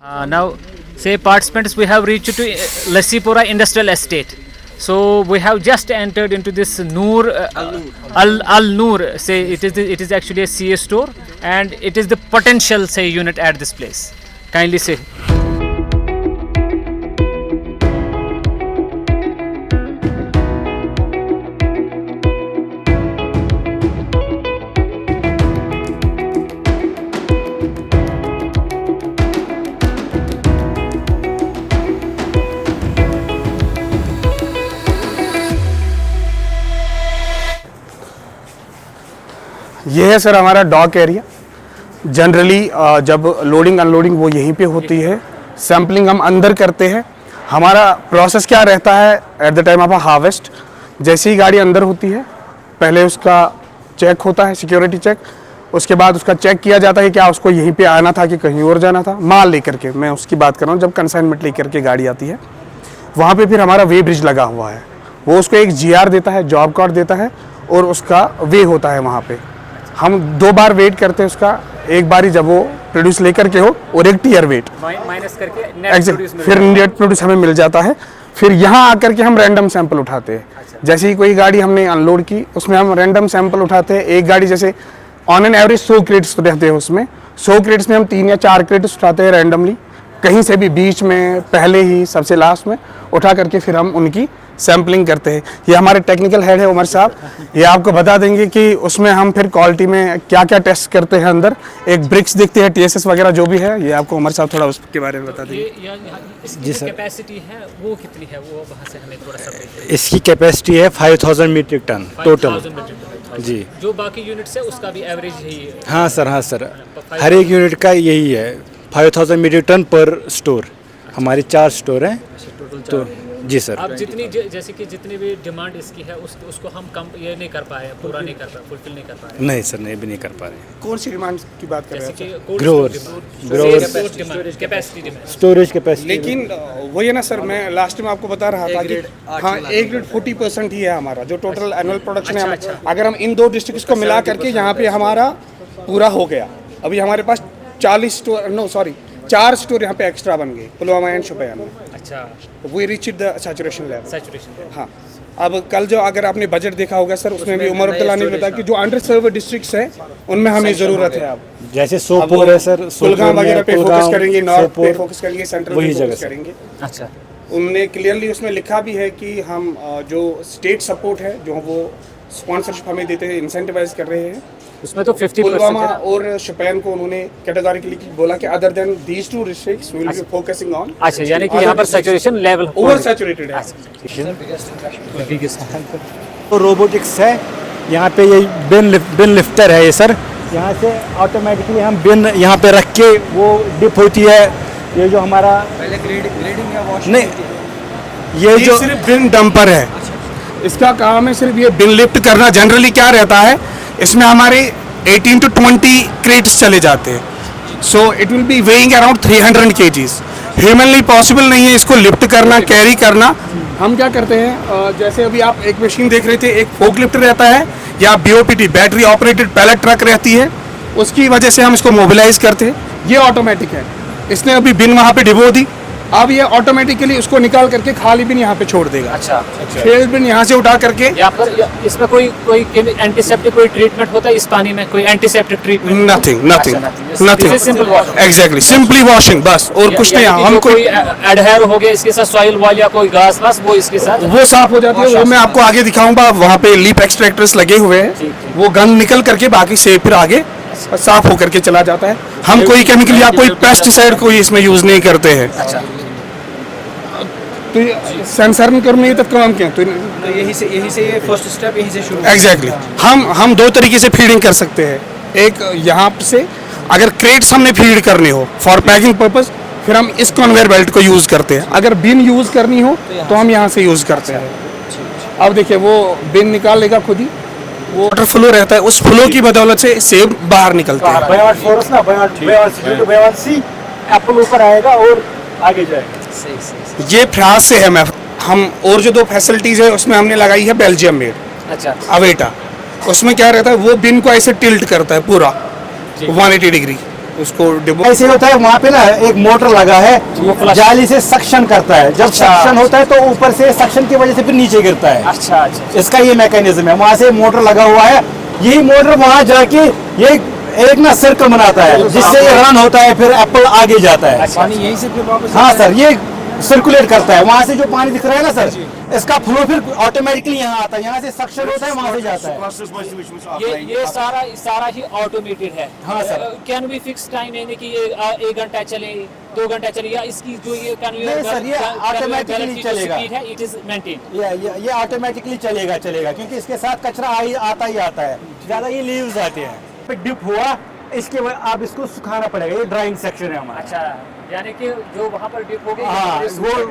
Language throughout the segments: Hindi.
Now, say participants, we have reached to Lassipura Industrial Estate. So we have just entered into this Noor Al Noor. Say it is actually a CA store, and it is the potential say unit at this place. Kindly say. ये है सर हमारा डॉक एरिया। जनरली जब लोडिंग अनलोडिंग वो यहीं पे होती है। सैम्पलिंग हम अंदर करते हैं। हमारा प्रोसेस क्या रहता है at the time of harvest, जैसे ही गाड़ी अंदर होती है पहले उसका चेक होता है, सिक्योरिटी चेक। उसके बाद उसका चेक किया जाता है क्या उसको यहीं पे आना था कि कहीं और जाना था। माल लेकर के, मैं उसकी बात कर रहा हूँ, जब कंसाइनमेंट लेकर के गाड़ी आती है वहाँ पे फिर हमारा वे ब्रिज लगा हुआ है। वो उसको एक GR देता है, जॉब कार्ड देता है, और उसका वे होता है वहाँ पे। हम 2 बार वेट करते हैं उसका, एक बारी जब वो प्रोड्यूस लेकर के हो और एक टीयर वेट माइनस करके नेट प्रोड्यूस फिर नेट प्रोड्यूस हमें मिल जाता है। फिर यहाँ आकर के हम रैंडम सैंपल उठाते हैं। जैसे ही कोई गाड़ी हमने अनलोड की उसमें हम रैंडम सैंपल उठाते हैं। एक गाड़ी जैसे ऑन एन एवरेज 100 क्रेट्स रहते हैं, उसमें 100 क्रेट्स में हम 3 या 4 क्रेट्स उठाते हैं रैंडमली, कहीं से भी बीच में, पहले ही, सबसे लास्ट में उठा करके फिर हम उनकी सैम्पलिंग करते हैं। ये हमारे टेक्निकल हेड है उमर साहब, ये आपको बता देंगे कि उसमें हम फिर क्वालिटी में क्या क्या टेस्ट करते हैं। अंदर एक ब्रिक्स दिखते हैं, TSS वगैरह जो भी है, ये आपको उमर साहब थोड़ा उसके बारे में बता देंगे। जी सर, कैपेसिटी है वो कितनी है, वो वहाँ से हमें थोड़ा सा। इसकी कैपेसिटी है 5000 मीट्रिक टन टोटल जी। जो बाकी यूनिट्स है उसका भी एवरेज यही है? हाँ सर, हर एक यूनिट का यही है 5000 मीट्रिक टन पर स्टोर। हमारे 4 स्टोर हैं तो जी सर। अब जैसे कि जितनी भी डिमांड इसकी है उसको हम कम ये नहीं कर पाए, पूरा नहीं कर पाए, फुलफिल नहीं कर पाए। नहीं सर, नहीं भी नहीं कर पा रहे। कौन सी डिमांड की बात कर रहे हैं? Growers capacity demand, storage capacity. लेकिन वही है ना सर, मैं लास्ट में आपको बता रहा था कि हाँ, एक ग्रेड 40% ही है हमारा जो टोटल एनुअल प्रोडक्शन है। अगर हम इन 2 डिस्ट्रिक्ट्स को मिला करके यहाँ पे हमारा पूरा हो गया। अभी हमारे पास 4 स्टोर यहाँ पे एक्स्ट्रा बन गए, पुलवामा एंड शोपियान में। अच्छा, we reach the saturation level. हाँ, अब कल जो अगर आपने बजट देखा होगा सर, उसमें भी उमर अब्दुल्ला ने बताया कि जो अंडर सर्व डिस्ट्रिक्ट्स है उनमें हमें जरूरत है। अब जैसे सोपोर है सर, कुलगाम वगैरह पे फोकस करेंगे, नॉर्थ पे फोकस करेंगे, सेंट्रल पे फोकस करेंगे। अच्छा, उन्होंने क्लियरली उसमें लिखा भी है कि हम जो स्टेट सपोर्ट है जो वो स्पॉन्सरशिप हमें देते हैं, इंसेंटिवाइज कर रहे हैं। उसमें तो 50% पुलवामा और शोपियान को उन्होंने कैटेगोरिकली बोला कि other than these 2 districts we will be focusing on. अच्छा, यानी कि यहाँ पर सैचुरेशन लेवल ओवर सैचुरेटेड है। तो रोबोटिक्स है यहाँ पे, ये बिन लिफ्टर है ये सर। यहाँ से ऑटोमेटिकली हम बिन यहाँ पे रख के वो डिप होती है। ये जो हमारा पहले ग्रेडिंग या वॉशिंग नहीं, ये जो सिर्फ बिन डंपर है, इसका काम है सिर्फ ये बिन लिफ्ट करना। जनरली क्या रहता है इसमें हमारे 18 to 20 क्रेट्स चले जाते हैं। So it will be weighing around 300 kgs। Humanly possible नहीं है इसको लिफ्ट करना, कैरी करना। हम क्या करते हैं, जैसे अभी आप एक मशीन देख रहे थे, एक फोक लिफ्ट रहता है या BOPT battery operated pallet truck रहती है, उसकी वजह से हम इसको मोबिलाइज करते हैं। ये ऑटोमेटिक है, इसने अभी बिन वहाँ पे डिबो दी, अब ये ऑटोमेटिकली उसको निकाल करके खाली बिन यहाँ पे छोड़ देगा। अच्छा, फेल बिन यहाँ से उठा करके। यहाँ पर इसमें कोई एंटीसेप्टिक कोई ट्रीटमेंट होता है इस पानी में? कोई antiseptic treatment? Nothing exactly, simply washing बस, और कुछ नहीं। हम कोई एडहेयर हो गया इसके साथ सॉइल वॉल या कोई घास वास, वो इसके साथ वो साफ हो जाती है। वो मैं आपको आगे दिखाऊंगा। वहाँ पे लीप एक्सट्रैक्टर्स लगे हुए हैं, वो गन निकल करके बाकी से फिर आगे साफ होकर के चला जाता है। हम कोई केमिकल या कोई पेस्टिसाइड कोई इसमें यूज नहीं करते हैं। तो सेंसर में करने तक काम क्या, तो यही से ये फर्स्ट स्टेप यहीं से शुरू। एग्जैक्टली, हम 2 तरीके से फीडिंग कर सकते हैं। एक यहाँ से अगर क्रेट्स हमने फीड करने हो फॉर पैकिंग पर्पस, फिर हम इस कन्वेयर बेल्ट को यूज करते हैं। अगर बिन यूज करनी हो तो हम यहाँ से यूज करते हैं। अब देखिए वो बिन निकाल लेगा खुद ही, वो वाटर फ्लो रहता है, उस फ्लो की बदौलत से सेब बाहर निकलते हैं। एप्पल ऊपर आएगा और आगे जाएगा। ये फ्रांस से है। मैं हम और जो 2 फैसिलिटीज है उसमें हमने लगाई है बेल्जियम मेड। अच्छा, अवेटा। उसमें क्या रहता है, वो बिन को ऐसे टिल्ट करता है पूरा 180 डिग्री, उसको डिबो ऐसे होता है वहाँ पे ना एक मोटर लगा है, जाली से सक्शन करता है, जब अच्छा। सक्शन होता है तो ऊपर से सक्शन की वजह से फिर नीचे गिरता है। अच्छा अच्छा इसका ये मैकेनिज्म है, वहाँ से मोटर लगा हुआ है, यही मोटर वहाँ जाके ये एक ना सर्कल बनाता है जिससे ये रन होता है, फिर एप्पल आगे जाता है। पानी यहीं से फिर वापस हाँ सर, ये सर्कुलेट करता है, वहाँ से जो पानी दिख रहा है ना सर, इसका फ्लो फिर ऑटोमेटिकली यहाँ आता है, यहाँ से सक्शन होता है, वहाँ से जाता है। ये सारा ही ऑटोमेटेड है। हाँ, sir. Can be fix time, यानी कि ये 1 घंटा चले, 2 घंटा चले, या इसकी जो ये नहीं सर, ये ऑटोमेटिकली चलेगा। है, इट इज मेंटेन। ये ऑटोमेटिकली चलेगा क्योंकि इसके साथ कचरा आता ही आता है, ज्यादा ये लीव्स आते हैं। फिर डिप हुआ, इसके बाद आप इसको सुखाना पड़ेगा, ये ड्राइंग सेक्शन है हमारा। अच्छा, यानी कि जो वहाँ पर डिप हो गई, हाँ,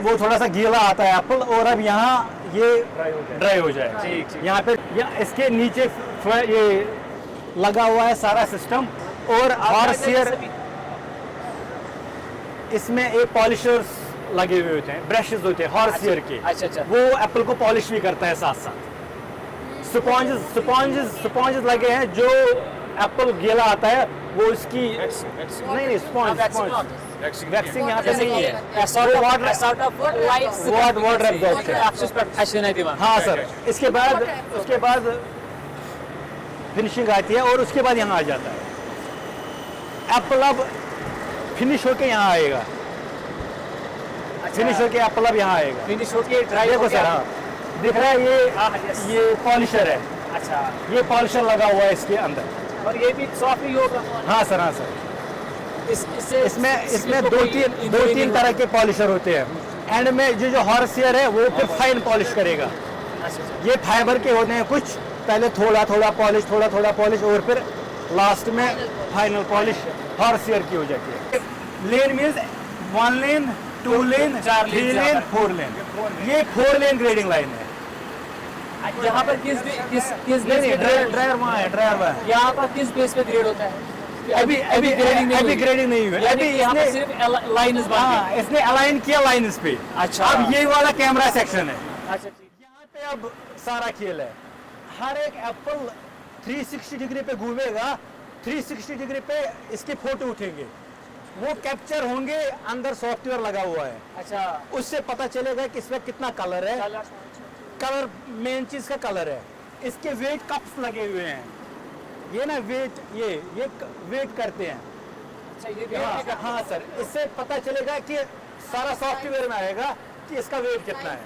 वो थोड़ा सा गीला आता है एप्पल, और अब यहाँ ये ड्राई हो जाए। ठीक। यहाँ पे इसके नीचे ये लगा हुआ है सारा सिस्टम, और हॉर्सियर इसमें एक पॉलिशर्स लगे हुए होते हैं, ब्रशेस होते हैं हॉर्सियर के। अच्छा। वो एप्पल को पॉलिश भी करता है साथ साथ। स्पॉन्जेस लगे हैं, जो एप्पल गीला आता है वो उसकी नहीं स्पॉन्ज वैक्सिंग यहाँ पे नहीं है, वाटर एब्जॉर्प्शन। हाँ सर, उसके बाद फिनिशिंग आती है, और उसके बाद यहाँ आ जाता है एप्पल। अब फिनिश होके यहाँ आएगा, फिनिश होके एप्पल अब यहाँ आएगा, फिनिश होके ड्राई देखो सर। हाँ, दिख रहा है ये पॉलिशर है। अच्छा, ये पॉलिशर लगा हुआ है इसके अंदर, और ये भी सॉफ्ट ही होगा। हाँ सर। इसमें दो तीन तरह के पॉलिशर होते हैं। एंड में जो हॉर्सियर है वो फिर फाइन पॉलिश करेगा। ये फाइबर के होते हैं कुछ, पहले थोड़ा पॉलिश और फिर लास्ट में फाइनल पॉलिश हॉर्सियर की हो जाती है। लेन मीन्स 1 लेन, 2 लेन, 3 लेन, 4 लेन। ये 4 लेन ग्रेडिंग लाइन है। यहाँ पर किस ड्रायर वहाँ है। यहाँ पर किस बेस पे ग्रेड होता है? अभी ग्रेडिंग नहीं हुई, अभी यहाँ पर इसने सिर्फ लाइन इस बात हाँ, इसने अलाइन किया लाइन इस पे। अच्छा। अब ये वाला कैमरा सेक्शन है, अच्छा ठीक। यहाँ पे अब सारा खेल है। हर एक एप्पल 360 डिग्री पे घूमेगा, 360 डिग्री पे इसके फोटो उठेंगे, वो कैप्चर होंगे, अंदर सॉफ्टवेयर लगा हुआ है। अच्छा, उससे पता चलेगा कि इसमें कितना कलर है। कलर मेन चीज का कलर है। इसके वेट कप्स लगे हुए हैं, ये ना वेट ये वेट करते हैं। अच्छा, ये भी हाँ सर, इससे पता चलेगा कि सारा सॉफ्टवेयर में आएगा कि इसका वेट कितना है।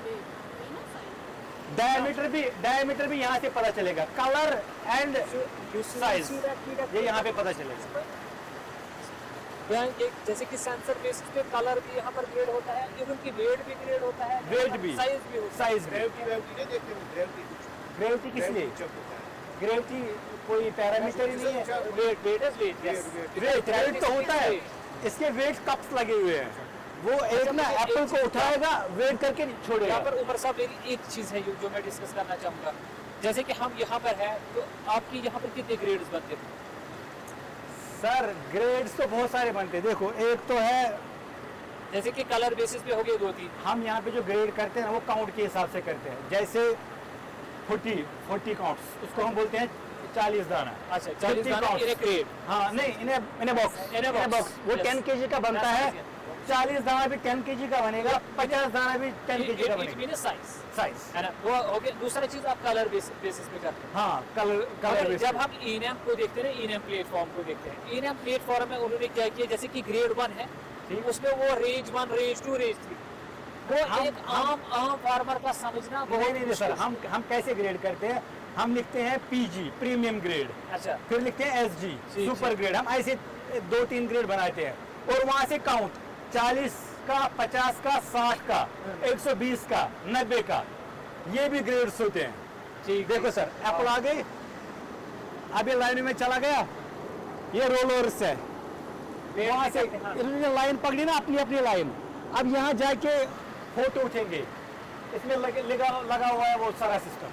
डायमीटर भी यहाँ से पता चलेगा, कलर एंड साइज ये यहाँ पे पता चलेगा। जैसे कि सेंसर बेसिस पे कलर भी यहाँ पर ग्रेड होता है, इवन की वेट भी ग्रेड होता है, वेट भी, साइज भी होता है। साइज भी। ग्रेविटी किस लिए? ग्रेविटी कोई पैरामीटर ही नहीं है। वेट तो होता है, इसके वेट कप्स लगे हुए हैं, वो एक ना एप्पल को उठाएगा, वेट करके छोड़ेगा। यहाँ पर उमर साहब मेरी एक चीज़ है जो मैं डिस्कस करना चाहूँगा। जैसे कि हम यहाँ पर है, तो आपकी यहाँ पर कितने ग्रेड्स बनते हैं? सर ग्रेड्स तो बहुत सारे बनते हैं। देखो, एक तो है जैसे कि कलर बेसिस पे हो गए 2-3। हम यहाँ पे जो ग्रेड करते हैं वो काउंट के हिसाब से करते हैं। जैसे 40 काउंट्स, उसको हम बोलते हैं 40 दाना। अच्छा, 40 दाना इन्हें ग्रेड। हाँ नहीं, इन्हें बॉक्स वो 10 kg का बनता है। 40 दाना भी 10 kg का बनेगा, 50 दाना भी 10 kg का बनेगा। साइज है ना, वो हो गया। दूसरा चीज आप कलर बेसिस पे करते हैं। हाँ, कलर बेसिस। जब हम इनएम को देखते हैं ना, इनएम प्लेटफॉर्म को देखते हैं, इनएम प्लेटफॉर्म में उन्होंने क्या किया, जैसे कि ग्रेड 1 है, उसमें वो रेंज 1, रेंज 2, रेंज 3, वो एक आम फार्मर का समझना बहुत नहीं सर, हम कैसे ग्रेड करते हैं? हम लिखते हैं PG प्रीमियम ग्रेड, अच्छा, फिर लिखते हैं SG सुपर ग्रेड। हम ऐसे 2-3 ग्रेड बनाते हैं, और वहां से काउंट 40 का, 50 का, 60 का, 120 का, 90 का, ये भी ग्रेड्स होते हैं। ठीक, देखो सर, एप्पल आ गई, अब ये लाइन में चला गया, ये रोलर्स है, वहां से इन्होंने लाइन पकड़ी ना, अपनी लाइन। अब यहाँ जाके फोटो उठेंगे, इसमें लगा हुआ है वो सारा सिस्टम।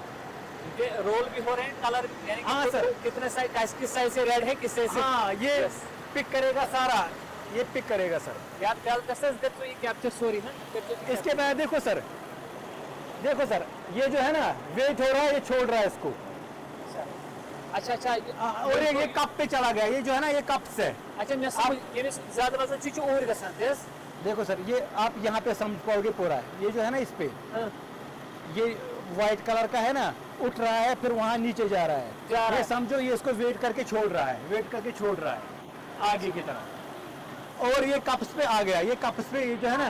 रोल भी हो रहे हैं, कलर यानी हाँ सर, कितने साइज, किस साइज से रेड है, किस साइज से। हाँ, ये पिक करेगा सारा, ये पिक करेगा सर। इसके बाद देखो सर, ये जो है ना, वेट हो रहा है, ये छोड़ रहा है इसको, अच्छा अच्छा और ये कप पे चला गया, ये जो है ना ये कप्स है। अच्छा मैं समझ ये ज्यादा वजन चीज और गसन दिस देखो सर, ये आप यहाँ पे समझ पाओगे पूरा, ये जो है ना इस पे ये व्हाइट कलर का है ना, उठ रहा है फिर वहाँ नीचे जा रहा है, ये समझो ये इसको वेट करके छोड़ रहा है, वेट करके छोड़ रहा है आगे की तरफ। और ये कप्स पे आ गया, ये कप्स पे ये जो है ना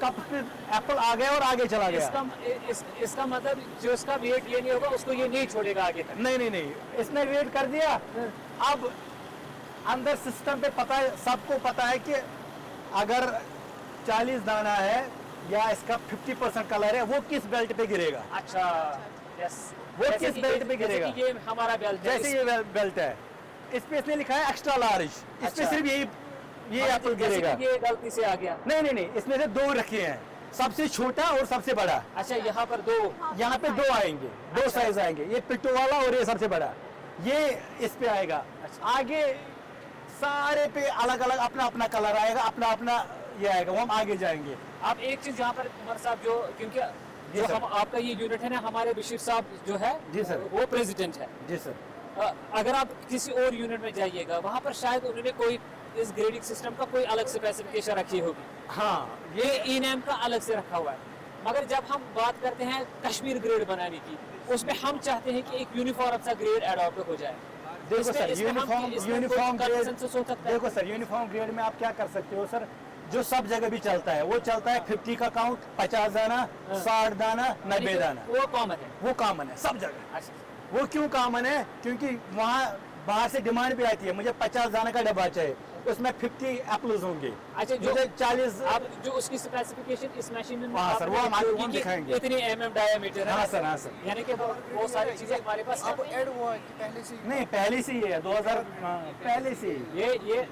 कप्स पे एप्पल आ गया और आगे चला गया। इसका मतलब जो इसका वेट ये नहीं होगा उसको ये नहीं छोड़ेगा आगे तक। नहीं नहीं नहीं, इसने वेट कर दिया। अब अंदर सिस्टम पे पता है, सबको पता है कि अगर 40 दाना है या इसका 50% कलर है, वो किस बेल्ट पे गिरेगा। अच्छा यस, वो किस बेल्ट पे गिरेगा। ये हमारा बेल्ट है, जैसे ये बेल्ट है, इस पे इसने लिखा है एक्स्ट्रा लार्ज, इस पे अच्छा। सिर्फ ये एप्पल गिरेगा। ये गलती से आ गया। नहीं नहीं नहीं, इसमें से 2 रखे हैं, सबसे छोटा और सबसे बड़ा। अच्छा यहाँ पर 2, यहाँ पे 2 आएंगे, 2 साइज आएंगे, ये पिट्टू वाला और ये सबसे बड़ा, ये इस पे आएगा। आगे सारे पे अलग अलग अपना अपना कलर आएगा, अपना अपना ये आएगा, वो हम आगे जाएंगे। आप एक चीज यहाँ पर उमर साहब जो क्योंकि जो सर। हम आपका ये यूनिट है ना, हमारे बशीर साहब जो है जी सर। वो प्रेसिडेंट है। जी सर। अगर आप किसी और यूनिट में जाइएगा वहाँ पर शायद उन्होंने कोई इस ग्रेडिंग सिस्टम का कोई अलग स्पेसिफिकेशन रखी होगी। हाँ, ये ई-नेम का अलग से रखा हुआ है। मगर जब हम बात करते हैं कश्मीर ग्रेड बनाने की, उसमें हम चाहते हैं कि एक यूनिफॉर्म सा ग्रेड अडॉप्ट हो जाए। देखो सर, इसमें यूनिफॉर्म कोई ग्रेड, consensus हो सकता है। देखो सर, यूनिफॉर्म ग्रेड में आप क्या कर सकते हो सर, जो सब जगह भी चलता है, वो चलता है 50 का काउंट, 50 दाना, 60 दाना, 90 दाना, वो कॉमन है। वो कॉमन है सब जगह। अच्छा वो क्यों कॉमन है? क्योंकि वहाँ बाहर से डिमांड भी आती है, मुझे 50 दाना का डब्बा चाहिए, उसमें 50 एप्पल्स होंगे। अच्छा, जो मुझे 40 आप जो उसकी स्पेसिफिकेशन इस मशीन में हाँ सर, वो हम आपने आगे देखी कि दिखाएंगे। इतनी डायमीटर है। हाँ सर, हाँ सर। यानी कि वो सारी चीजें हमारे पास आपको ऐड हुआ है कि पहले से ही? नहीं, पहले से ही है, 2000 पहले से ही। ये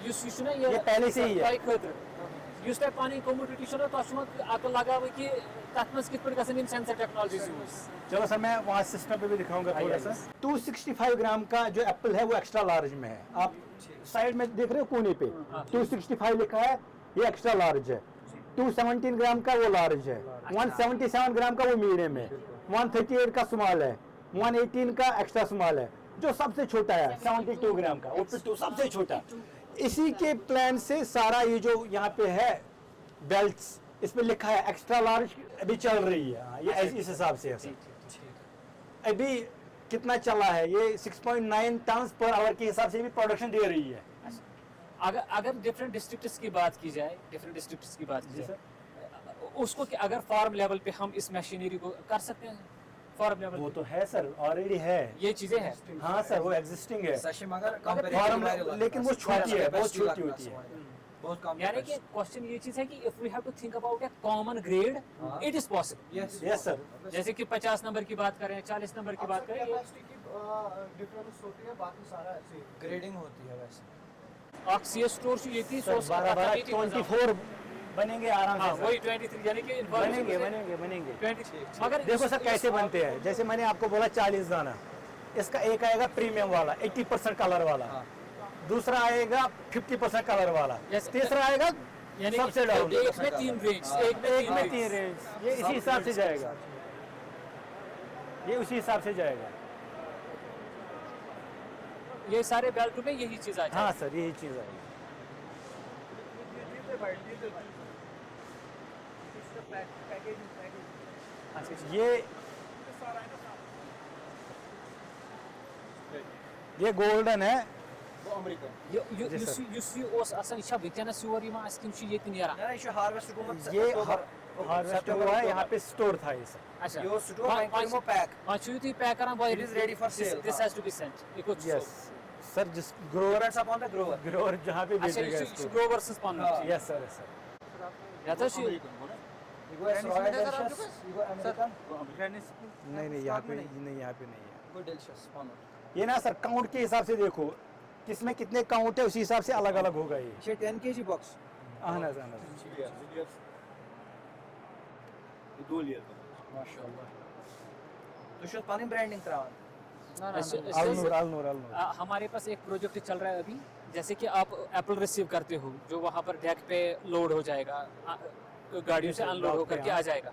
युस ना ये पहले से ही है। युस तक पानी कम्युनिटी छो तो अकल लगा कि तथ मज कित गसन सेंसर टेक्नोलॉजी यूज। चलो सर, मैं वहाँ सिस्टम पे भी दिखाऊंगा थोड़ा सा। 265 ग्राम का जो एप्पल है वो एक्स्ट्रा लार्ज में है, आप साइड में देख रहे हो कोने पे 265 लिखा है, ये एक्स्ट्रा लार्ज है। 217 ग्राम का वो लार्ज है, 177 ग्राम का वो मीडियम है, 138 का स्मॉल है, 118 का एक्स्ट्रा स्मॉल है, जो सबसे छोटा है 72 ग्राम का, वो पिट्टू सबसे छोटा। इसी के प्लान से सारा ये जो यहाँ पे है बेल्ट्स, इसमें लिखा है एक्स्ट्रा लार्ज अभी चल रही है। हाँ, ये इस हिसाब से है सर। अभी कितना चला है, ये 6.9 टन पर आवर के हिसाब से भी प्रोडक्शन दे रही है। अगर डिफरेंट डिस्ट्रिक्ट्स की बात की जाए, उसको अगर फार्म लेवल पे हम इस मशीनरी को कर सकते हैं फार्म लेवल। वो तो है सर, ऑलरेडी है, ये चीजें हैं। हाँ सर, वो एग्जिस्टिंग है सशिम अगर फार्म, लेकिन वो छोटी है, बहुत छोटी होती है। बहुत कम। यानी कि क्वेश्चन ये चीज है कि if we have to think about a common grade, it is possible. Yes sir. जैसे कि 50 नंबर की बात करें, 40 नंबर की बात करें, कैपेसिटी की डिफरेंस होती है, बाकी सारा ऐसे ग्रेडिंग होती है वैसे। आप सीएस स्टोर से ये थी सर 12-24 बनेंगे आराम से। वही 23 यानी कि बनेंगे बनेंगे बनेंगे। 20 मगर देखो सर कैसे बनते हैं, जैसे मैंने आपको बोला 40 दाना, इसका एक आएगा प्रीमियम वाला 80% कलर वाला, दूसरा आएगा 50% कलर वाला, Yes. तीसरा आएगा यानी सबसे डाउन, एक में 3 रेंज, एक में 3 रेंज, ये इसी हिसाब से जाएगा, ये उसी हिसाब से जाएगा। ये सारे बेल्ट में यही चीज आ जाए। हाँ सर, यही चीज़ आएगी। ये गोल्डन है, युस ओस आसान इच्छा विकनेस योर यमा अस्किम छि ये निरा। ना ये हार्वेस्ट गुमत ये हार्वेस्ट हुआ है, यहाँ पे स्टोर था ये सर। अच्छा यो स्टोर बैंक में पैक। हां छु ती पैक करना boy, It is ready for sale. This has to be sent. इको यस सर, जिस grower Depends upon the grower. Grover जहाँ पे अच्छा बेचेगा इस इसको। ग्रो वर्सेस पॉन। Yes sir, yes sir. या तो छि You go Royal Delicious, you go American. नहीं नहीं, यहाँ पे नहीं, यहाँ पे नहीं है। Go Delicious, पान। ये ना सर काउंट के हिसाब से देखो, किसमें कितने काउंट है उसी हिसाब से अलग अलग होगा ये। ये 10 kg box. आना जाना माशाल्लाह। तो शुद्ध पानी ब्रांडिंग करावन। अलनूर अलनूर अलनूर। हमारे पास एक प्रोजेक्ट चल रहा है अभी, जैसे कि आप एप्पल रिसीव करते हो, जो वहाँ पर डेक पे लोड हो जाएगा, गाड़ियों से अनलोड होकर के आ जाएगा।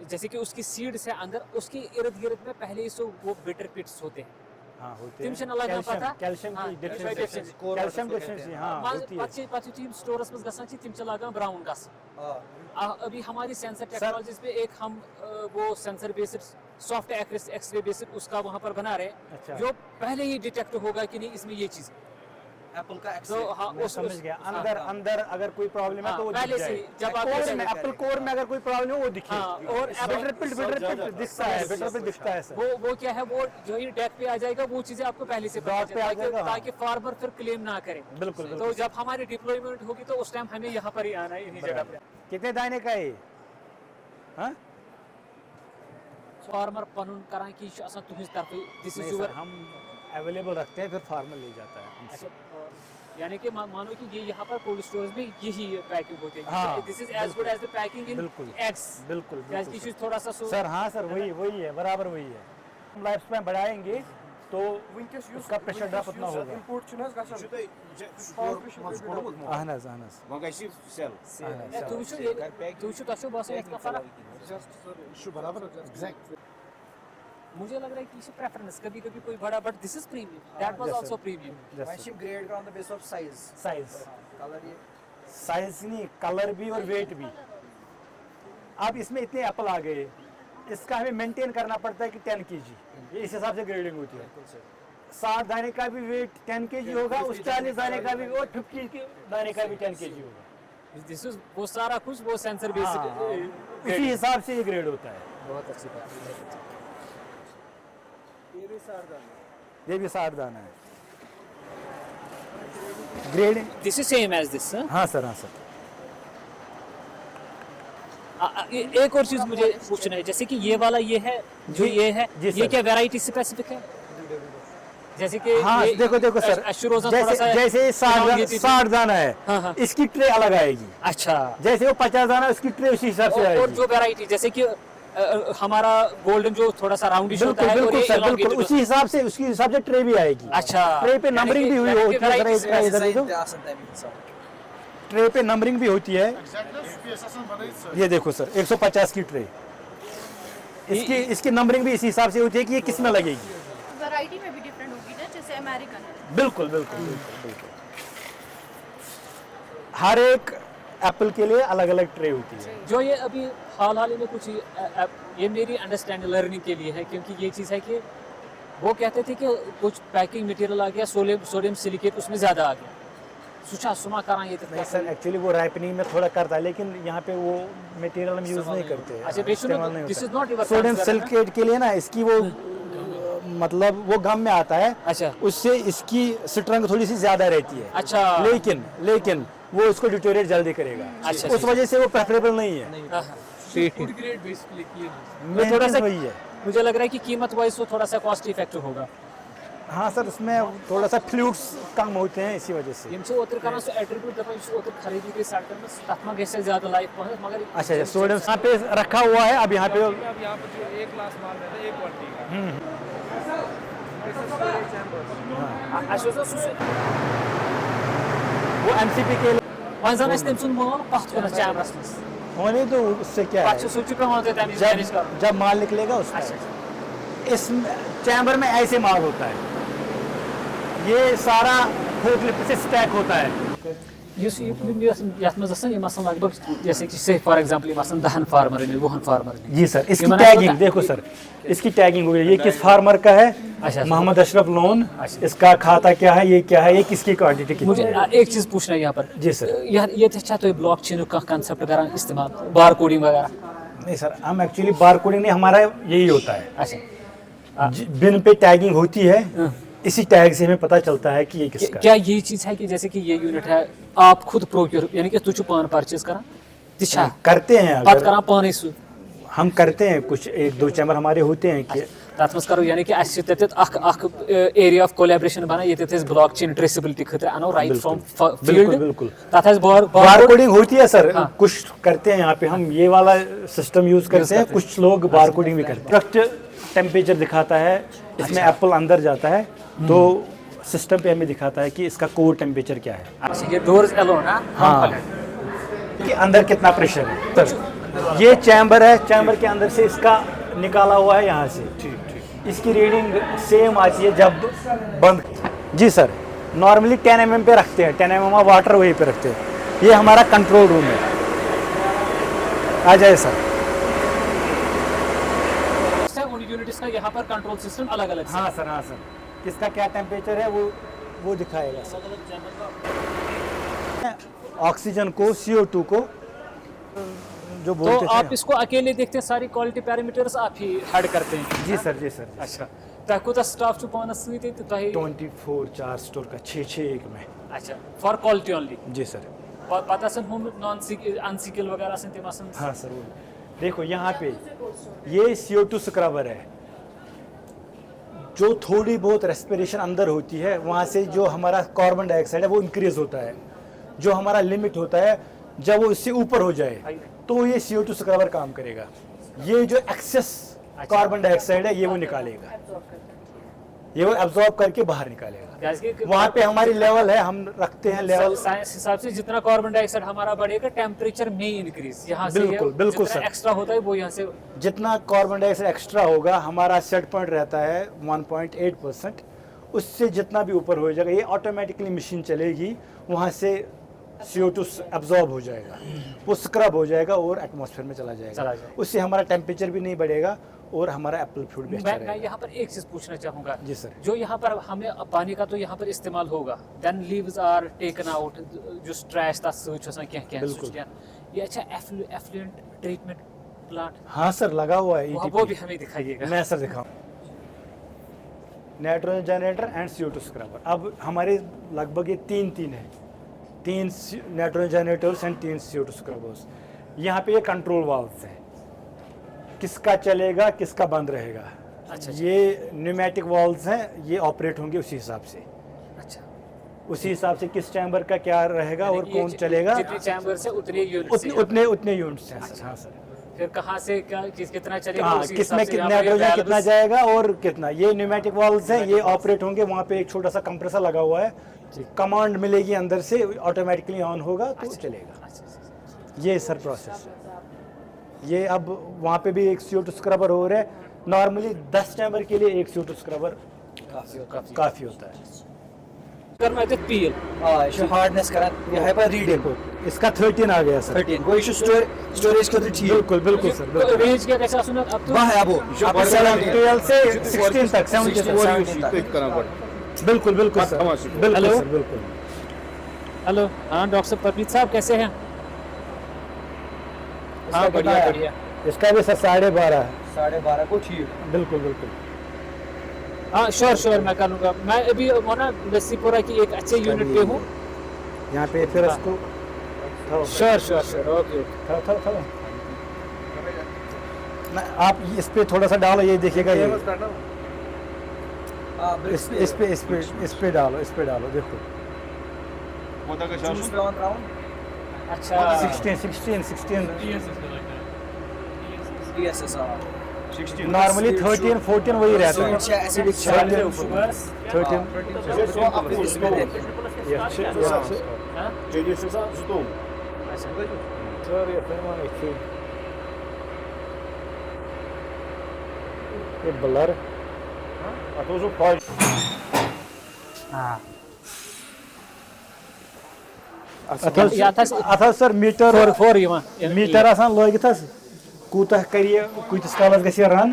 जैसे कि उसकी सीड से अंदर उसके इर्द गिर्द में पहले ही सो वो बिटर पिट्स होते हैं हाँ होते तिम छन लगा पता कैल्शियम की डेफिशिएंसी कैल्शियम डेफिशिएंसी हाँ होती है पछ टीम स्टोरस में गसन तिम छ लगा ब्राउन गस अभी हमारी सेंसर टेक्नोलॉजीज पे एक हम वो sensor based soft X-ray based उसका वहां पर बना रहे अच्छा। जो पहले ही डिटेक्ट होगा कि नहीं इसमें ये चीज एप्पल का तो हाँ मैं समझ गया अंदर अंदर अगर कोई प्रॉब्लम है तो वो पहले दिख से जाए जब आप कोर में एप्पल कोर में अगर कोई प्रॉब्लम है वो दिखे हाँ, और बिटर पिट दिखता है बिटर पिट दिखता है सर वो क्या है वो जो ही डेक पे आ जाएगा वो चीजें आपको पहले से पता डॉट पे आ चले, जाएगा, हाँ। ताकि फार्मर फिर क्लेम ना करे बिल्कुल तो जब हमारी डिप्लॉयमेंट होगी तो उस टाइम हमें यहाँ पर ही आना है इन्हीं जगह पे कितने दाने का है ये हाँ फार्मर पनुन करान की आसान तुहिंज तरफ दिस नहीं इज सर, हम अवेलेबल रखते हैं फिर फार्मर ले जाता है हमसे। यानी कि मानो कि ये यहाँ पर कोल्ड स्टोरेज में यही पैकिंग होती है हाँ, this is as good as the packing in बिल्कुल, एग्स बिल्कुल गैस की चीज थोड़ा सा सर हाँ सर वही वही है बराबर वही है हम लाइफ स्पैन बढ़ाएंगे तो उसका प्रेशर ड्रॉप उतना होगा इम्पोर्ट छुना गसन अहन हज अहन हज One guy sell. तू छो तशो बस एक का फर्क जस्ट सर शु बराबर एग्जैक्ट मुझे लग रहा है कि इसे प्रेफरेंस कभी कभी कोई बड़ा but this is premium that was yes, also sir. Premium वैसे grade on the base of size size colour ये साइज नहीं कलर भी और वेट भी अब इसमें इतने एप्पल आ गए इसका हमें मेंटेन करना पड़ता है कि 10 kg ये इस हिसाब से ग्रेडिंग होती है 60 दाने का भी वेट 10 kg होगा उस 40 दाने का भी और 50 के दाने का भी 10 kg होगा दिस इज वो सारा कुछ वो सेंसर बेस्ड इसी हिसाब से ये ग्रेड होता है बहुत अच्छी बात है ये भी 60 दाना है grade this is same as this हाँ सर एक और चीज मुझे पूछना है जैसे कि ये वाला ये है जो ये है जी ये सर। क्या वैरायटी स्पेसिफिक है जैसे कि हाँ ये देखो सर अशुरोजन थोड़ा सा जैसे 60 दाना हाँ, है हाँ। इसकी ट्रे अलग आएगी अच्छा जैसे वो 50 दाना उसकी ट्रे उसी हिसाब से और आएगी जो वैरायटी जैसे कि हमारा गोल्डन जो थोड़ा सा राउंडिश होता बिल्कुल है और बिल्कुल ये सर बिल्कुल elongated उसी हिसाब से उसके हिसाब से ट्रे भी आएगी अच्छा ट्रे पे नंबरिंग भी हुई यानी कि होती है varieties जरा इधर देखो आसन टाइम इंसान ट्रे पे नंबरिंग भी होती है ये देखो सर 150 की ट्रे इसकी नंबरिंग भी इसी हिसाब से होती है कि ये किस में लगेगी वैरायटी में भी डिफरेंट होगी ना जैसे अमेरिकन है बिल्कुल हर एक एप्पल के लिए अलग अलग ट्रे होती है जो ये अभी हाल ही में कुछ ये मेरी अंडरस्टैंडिंग लर्निंग के लिए है क्योंकि ये चीज़ है कि वो कहते थे कि कुछ पैकिंग मटेरियल आ गया सोडियम सिलिकेट उसमें ज़्यादा आ गया सुचा सुमा करा ये नहीं सर एक्चुअली वो राइपनिंग में थोड़ा करता है लेकिन यहाँ पे वो मटेरियल हम यूज नहीं करते अच्छा इस्तेमाल नहीं दिस इज होता नॉट योर सोडियम सिलिकेट के लिए ना इसकी वो मतलब वो गम में आता है अच्छा उससे इसकी स्ट्रेंथ थोड़ी सी ज्यादा रहती है अच्छा लेकिन वो उसको डिटोरेट जल्दी करेगा अच्छा, उस वजह से वो प्रेफरेबल नहीं है मैं थोड़ा सा वही है मुझे लग रहा है कि कीमत वाइज वो थोड़ा सा कॉस्ट इफेक्टिव होगा हाँ सर उसमें थोड़ा सा फ्लूइड्स कम होते हैं इसी वजह से यम से ओतर करना सो एट्रीब्यूट दपन सो ओतर खरीदी के साथ में तथ में गैस ज्यादा लाइफ पहुंच मगर अच्छा सोडियम यहाँ पे रखा हुआ है अब यहाँ पे अब यहाँ पर जो एक ग्लास माल रहता है एक क्वालिटी का अच्छा सो वो एमसीपी के लिए वंजन इस तम सुन मोन पथ को चैमरस में होने तो उससे क्या पाछ है सोच पे होते तम मैनेज कर जब माल निकलेगा उसमें इस चैम्बर में ऐसे माल होता है ये सारा फोकलिफ्ट से स्टैक होता है लगभग जैसे कि से फॉर एग्जांपल मसन 10 फार्मर ने 20 फार्मर ने जी सर इसकी ये टैगिंग देखो सर इसकी टैगिंग हो गई ये किस फार्मर का है अच्छा। मोहम्मद अशरफ लोन इसका खाता क्या है ये किसकी क्वांटिटी कितनी मुझे है एक चीज पूछना है यहाँ पर जी सर ये अच्छा तो ब्लॉकचेन का कांसेप्ट करां इस्तेमाल बार कोडिंग वगैरह नहीं सर हम एक्चुअली बार कोडिंग नहीं हमारा यही होता है अच्छा बिन पे टैगिंग होती है इसी टैग से हमें पता चलता है कि ये किसका क्या ये चीज है कि जैसे कि ये यूनिट है आप खुद प्रोक्योर यानी कि तुझ पान परचेज करा दिशा करते हैं बात अगर करा पाने सु हम करते हैं कुछ एक दो चैम्बर हमारे होते हैं कि तथ मज करो यानी कि अस अख एरिया ऑफ कोलैबोरेशन बना ये ब्लॉकचेन ट्रेसेबिलिटी खतर अनो राइट फ्रॉम फील्ड बिल्कुल तथ बार कोडिंग होती है सर कुछ करते हैं यहाँ पे हम ये वाला सिस्टम यूज करते हैं कुछ लोग बार कोडिंग भी करते हैं प्रोडक्ट टेम्परेचर दिखाता है इसमें एप्पल अंदर जाता है तो सिस्टम पे हमें दिखाता है कि इसका कोर टेम्परेचर क्या है अच्छा ये डोर्स अलोन हाँ कि अंदर कितना प्रेशर है ये चैम्बर है, चैम्बर के अंदर से इसका निकाला हुआ है यहाँ से। इसकी रीडिंग सेम आती है जब बंद। जी सर, नॉर्मली 10 mm पे रखते हैं, 10 mm वाटर वहीं पे रखते हैं। ये हमारा कंट्रोल रूम है। आ जाए सर। उन यूनिट्स का यहाँ पर कंट्रोल सिस्टम अलग अलग हाँ सर, हाँ सर, किसका क्या टेम्परेचर है वो दिखाएगा सर। ऑक्सीजन को, CO2 को जो बोलते तो हैं। आप इसको अकेले देखते हैं, सारी क्वालिटी पैरामीटर्स आप ही हेड करते हैं? जी सर, जी सर। अच्छा, तह कोता स्टाफ छु पानस सती तो तह 24/4 स्टोर का 6 एक में। अच्छा, फॉर क्वालिटी ओनली? जी सर। पता सन हम नॉन अनसिकल वगैरह सन तिम आसन? हाँ सर, वो देखो यहाँ पे ये CO2 स्क्रबर है। जो थोड़ी बहुत रेस्पिरेशन अंदर होती है, वहाँ से जो हमारा कार्बन डाइऑक्साइड है वो इंक्रीज होता है। जो हमारा लिमिट होता है, जब वो इससे ऊपर हो जाए तो ये CO2 स्क्रबर काम करेगा। ये जो एक्सेस कार्बन डाइऑक्साइड है ये वो निकालेगा, ये वो एब्जॉर्ब करके बाहर निकालेगा। वहाँ पे हमारी लेवल है, हम रखते हैं लेवल। साइंस हिसाब से जितना कार्बन डाइऑक्साइड हमारा बढ़ेगा, टेम्परेचर में इंक्रीज यहाँ से बिल्कुल, बिल्कुल सर। एक्स्ट्रा होता है वो यहाँ से जितना कार्बन डाइऑक्साइड एक्स्ट्रा होगा, हमारा सेट पॉइंट रहता है 1.8%। उससे जितना भी ऊपर हो जाएगा, ये ऑटोमेटिकली मशीन चलेगी, वहाँ से CO2 एब्जॉर्ब हो जाएगा, वो स्क्रब हो जाएगा और एटमॉस्फेयर में चला जाएगा। उससे हमारा टेम्परेचर भी नहीं बढ़ेगा और हमारा एप्पल फ्रूट भी अच्छा रहेगा। मैं यहाँ पर एक चीज पूछना चाहूँगा। जी सर। जो यहाँ पर हमें पानी का तो यहाँ पर इस्तेमाल होगा, then leaves are taken out, जो ट्रैश था बिल्कुल। ये अच्छा एफ्लुएंट ट्रीटमेंट प्लांट? हाँ सर, लगा हुआ है। वो भी हमें दिखाइएगा। मैं सर दिखाऊँ। Nitrogen generator and CO2 scrubber. अब हमारे लगभग ये तीन है, 3 nitrogen generators and 3 CO2 scrubbers. यहाँ पे ये कंट्रोल वाल्व्स हैं, किसका चलेगा किसका बंद रहेगा। अच्छा। ये न्यूमेटिक वाल्व्स हैं, ये ऑपरेट होंगे उसी हिसाब से। अच्छा, उसी हिसाब से किस चैम्बर का क्या रहेगा और कौन चलेगा। जितने चैम्बर से उतने उतने यूनिट्स हैं सर। हाँ सर। फिर कहाँ से क्या कितना चलेगा, हाँ, उसी किसमें हिसाब से कितना यहाँ पे नाइट्रोजन कितना values- जाएगा और कितना। ये न्यूमेटिक वाल्व्स हैं, ये ऑपरेट होंगे। वहाँ पे एक छोटा सा कंप्रेसर लगा हुआ है, कमांड मिलेगी अंदर से, ऑटोमेटिकली ऑन होगा तो चलेगा। ये सर प्रोसेस है। ये अब वहाँ पे भी एक CO2 स्क्रबर हो रहा है। नॉर्मली 10 चैम्बर के लिए एक CO2 स्क्रबर काफ़ी होता है। अगर मैं पीएल ये छ हार्डनेस करा, ये है पर रीड देखो इसका 13 आ गया सर। 13 गो, ये स्टोरेज को ठीक। बिल्कुल बिल्कुल सर, बिल्कुल। रेंज क्या कैसा सुना अब तो? वहाँ है अब वो। अब 12 से 16 तक, 17 तक। बिल्कुल बिल्कुल सर, बिल्कुल हेलो? सर, बिल्कुल। हेलो, हाँ डॉक्टर परमीत साहब कैसे हैं? हाँ बढ़िया बढ़िया। इसका भी सर 12.5 है। 12.5 को ठीक। बिल्कुल बिल्कुल। हाँ श्योर मैं कर लूँगा। मैं अभी वो ना लस्सीपुरा की एक अच्छे यूनिट पे हूँ। यहाँ पे फिर इसको श्योर ओके। थोड़ा ना आप इस पे थोड़ा सा डालो, ये देखिएगा। ये इस पे डालो देखो। अच्छा 16 नॉर्मली 13 14 वही रहता है। 13 ये ब्लर अथ सर मीटर फोर मीटर आसान लगित कूत कर कूतिस कालस गि रन